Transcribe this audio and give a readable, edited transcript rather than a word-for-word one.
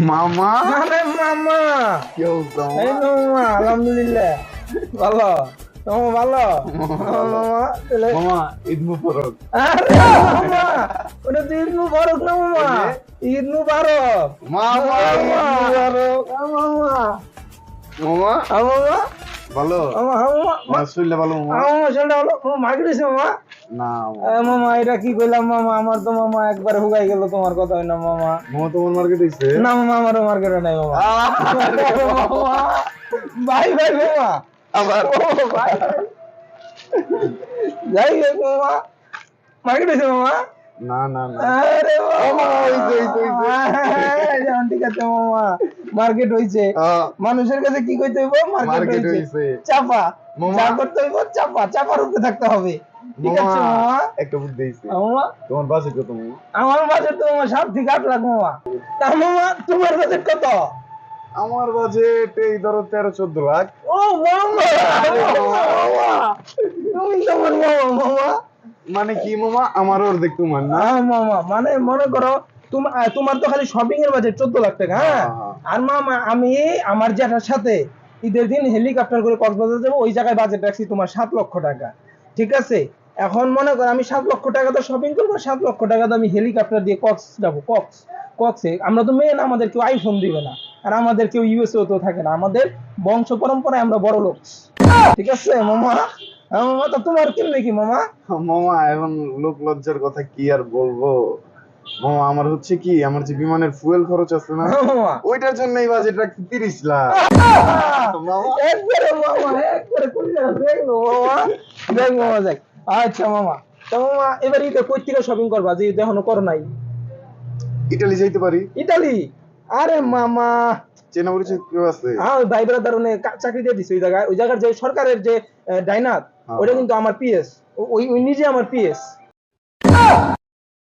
মামা আরে মামা কি অবস্থা এই মামা? তো মামা আলহামদুলিল্লাহ ভালো তোমার ভালো মামা তাহলে মামা ঈদ মুবারক। আরে মামা ওটা তো ঈদ মুবারক না মামা ঈদ মুবারক মামা ঈদ মুবারক। মামা মামা মামা ভালো মামা মামা না শুনলে ভালো মামা মামা শোনা হলো মামা মার্কেট হয়েছে মামা না মামা এটা কি কইলাম মামা আমার তো মামা একবার হুগাই গেল তোমার কথা হয় না মামা মামা তোমার মার্কেট হইছে না মামা আমারও মার্কেটে নাই মামা মামা বাই বাই মামা আবার ও ভাই যাই হোক মামা মার্কেট হয়েছে মামা না না না আরে মামা হইছে, হইছে, হইছে। যেমন ঠিক আছে মামা মার্কেট হইছে মানুষের কাছে কি কইতে হইব মার্কেট মার্কেট হইছে হইছে চাপা মামা। যা করতে হইব চাপা চাপার উপরে থাকতে হবে ঠিক আছে মামা মামা একটা বুদ্ধি হইছে মামা তোমার বাজেট কত মামা? আমার বাজেট তো মামা 7 থেকে 8 লাখ মামা তা মামা তোমার বাজেট কত আমার বাজেট এই ধরো 13-14 লাখ। ও মামা মামা তুমি তো আমার মামা মামা মানে কি মামা আমার অর্ধেক তোমার না? মামা মানে মনে করো তোমার তো খালি শপিং এর বাজেট 14 লাখ টাকা হ্যাঁ হ্যাঁ। আর মামা আমি আমার জ্যাঠার সাথে ঈদের দিন হেলিকপ্টার করে কক্সবাজার যাবো ওই জায়গায় বাজেট রাখছি তোমার 7 লক্ষ টাকা ঠিক আছে এখন মনে করো আমি 7 লক্ষ টাকা তো শপিং করবো 7 লক্ষ টাকা তো আমি হেলিকপ্টার দিয়ে কক্স যাবো কক্সে আমরা তো মেন আমাদের কেউ আইফোন দিবে না আর আমাদের কেউ ইউএসএ তো থাকে না আমাদের বংশ পরম্পরায় আমরা বড় লোক ঠিক আছে মামা মামা তো তোমার কেমনে কি মামা মামা এখন লোক লজ্জার কথা কি আর বলবো মামা আমার হচ্ছে কি আমার যে বিমানের ফুয়েল খরচ আছে না মামা ওইটার জন্য এই বাজেট রাখছি 30 লাখ মামা একবারে মামা একবারে কোন জায়গা দেখবো মামা দেখ মামা দেখ আচ্ছা মামা তো মামা এবার ঈদে কই থেকে শপিং করবা যে ঈদে এখনো করো নাই ইটালি যাইতে পারি ইতালি আরে মামা চেনা পরিচয় কেউ আছে? ওই ভাই ব্রাদার চাকরি দিয়ে দিছে ওই জায়গার যে সরকারের যে ডাইনাত ওটা কিন্তু আমার পিএস ওই নিজে আমার পিএস